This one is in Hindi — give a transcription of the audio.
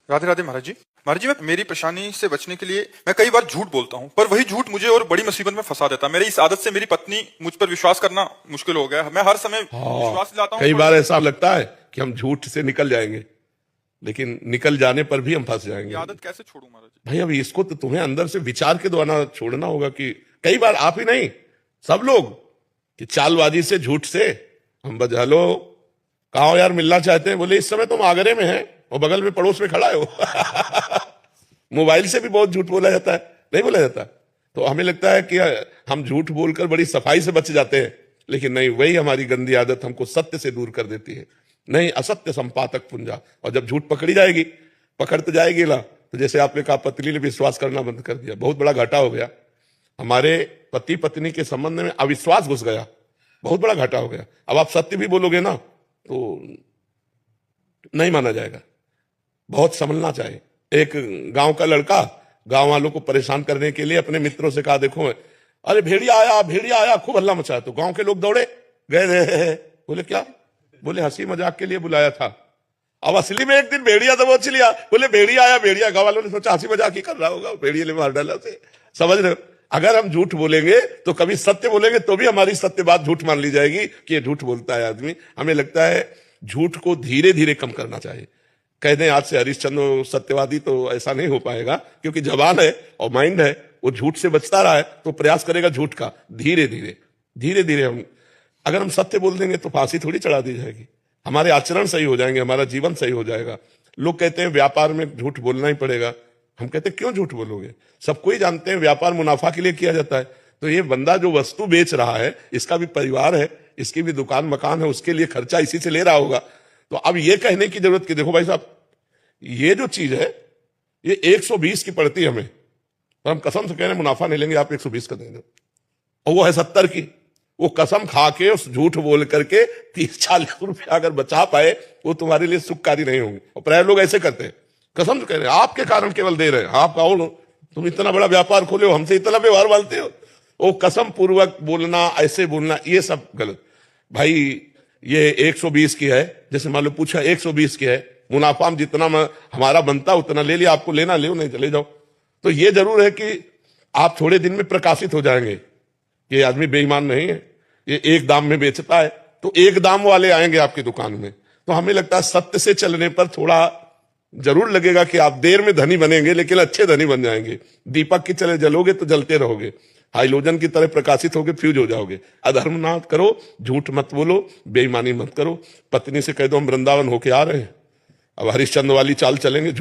राधे राधे महाराज जी। महाराज जी, मैं मेरी परेशानी से बचने के लिए मैं कई बार झूठ बोलता हूँ, पर वही झूठ मुझे और बड़ी मुसीबत में फंसा देता है। मेरी इस आदत से मेरी पत्नी मुझ पर विश्वास करना मुश्किल हो गया है। मैं हर समय हाँ, विश्वास दिलाता हूँ कई पर बार ऐसा लगता है कि हम झूठ से निकल जाएंगे, लेकिन निकल जाने पर भी हम फंस ये जाएंगे। आदत कैसे छोड़ूं महाराज जी? भाई अब इसको तो तुम्हें अंदर से विचार के द्वारा छोड़ना होगा कि कई बार आप ही नहीं, सब लोग, कि चालबाजी से, झूठ से हम बस हेलो, कहा हो यार, मिलना चाहते हैं, बोले इस समय तुम आगरे में हैं और बगल में पड़ोस में खड़ा है हो। मोबाइल से भी बहुत झूठ बोला जाता है, नहीं बोला जाता। तो हमें लगता है कि हम झूठ बोलकर बड़ी सफाई से बच जाते हैं, लेकिन नहीं, वही हमारी गंदी आदत हमको सत्य से दूर कर देती है। नहीं, असत्य संपातक पुंजा। और जब झूठ पकड़ी जाएगी, पकड़ तो जाएगी ना, तो जैसे आपने कहा पत्नी ने विश्वास करना बंद कर दिया, बहुत बड़ा घाटा हो गया। हमारे पति पत्नी के संबंध में अविश्वास घुस गया, बहुत बड़ा घाटा हो गया। अब आप सत्य भी बोलोगे ना तो नहीं माना जाएगा, बहुत संभलना चाहिए। एक गांव का लड़का गांव वालों को परेशान करने के लिए अपने मित्रों से कहा, देखो अरे भेड़िया आया, भेड़िया आया, खूब हल्ला मचाया। तो गांव के लोग दौड़े गए, बोले क्या? बोले हंसी मजाक के लिए बुलाया था। अब असली में एक दिन भेड़िया तो वो लिया, बोले भेड़िया आया, भेड़िया। गांव वालों ने सोचा हंसी मजाक ही कर रहा होगा, भेड़िया ने मार डाला उसे। समझ रहे हो? अगर हम झूठ बोलेंगे तो कभी सत्य बोलेंगे तो भी हमारी सत्य बात झूठ मान ली जाएगी कि ये झूठ बोलता है आदमी। हमें लगता है झूठ को धीरे धीरे कम करना चाहिए। कह दें आज से हरिश्चंद्र सत्यवादी, तो ऐसा नहीं हो पाएगा, क्योंकि जवान है और माइंड है, वो झूठ से बचता रहा है तो प्रयास करेगा झूठ का। धीरे धीरे धीरे धीरे हम, अगर हम सत्य बोल देंगे तो फांसी थोड़ी चढ़ा दी जाएगी, हमारे आचरण सही हो जाएंगे, हमारा जीवन सही हो जाएगा। लोग कहते हैं व्यापार में झूठ बोलना ही पड़ेगा। हम कहते हैं क्यों झूठ बोलोगे? सबको ही जानते हैं व्यापार मुनाफा के लिए किया जाता है। तो ये बंदा जो वस्तु बेच रहा है, इसका भी परिवार है, इसकी भी दुकान मकान है, उसके लिए खर्चा इसी से ले रहा होगा। तो अब ये कहने की जरूरत कि देखो भाई साहब, ये जो चीज है ये 120 की पड़ती है हमें, पर हम कसम से कह रहे हैं मुनाफा नहीं लेंगे, आप 120 का दे दो। और वो है 70 की। वो कसम खा के, उस झूठ बोल करके 30-40 रुपया अगर बचा पाए, वो तुम्हारे लिए सुखकारी नहीं होंगे। और प्राय लोग ऐसे करते हैं, कसम से कह रहे हैं आपके कारण केवल दे रहे हैं, आप कौन हो, तुम इतना बड़ा व्यापार खोले हो, हमसे इतना व्यवहार मानते हो। वो कसम पूर्वक बोलना, ऐसे बोलना, ये सब गलत। भाई ये 120 की है, जैसे मान लो पूछा 120 की है, मुनाफा हम जितना हमारा बनता उतना ले लिया, आपको लेना ले, नहीं चले जाओ। तो ये जरूर है कि आप थोड़े दिन में प्रकाशित हो जाएंगे कि ये आदमी बेईमान नहीं है, ये एक दाम में बेचता है, तो एक दाम वाले आएंगे आपकी दुकान में। तो हमें लगता है सत्य से चलने पर थोड़ा जरूर लगेगा कि आप देर में धनी बनेंगे, लेकिन अच्छे धनी बन जाएंगे। दीपक की तरह जलोगे तो जलते रहोगे, हाइलोजन की तरह प्रकाशित होगे, फ्यूज हो जाओगे। अधर्म ना करो, झूठ मत बोलो, बेईमानी मत करो। पत्नी से कह दो हम वृंदावन होके आ रहे हैं, अब हरिश्चंद्र वाली चाल चलेंगे।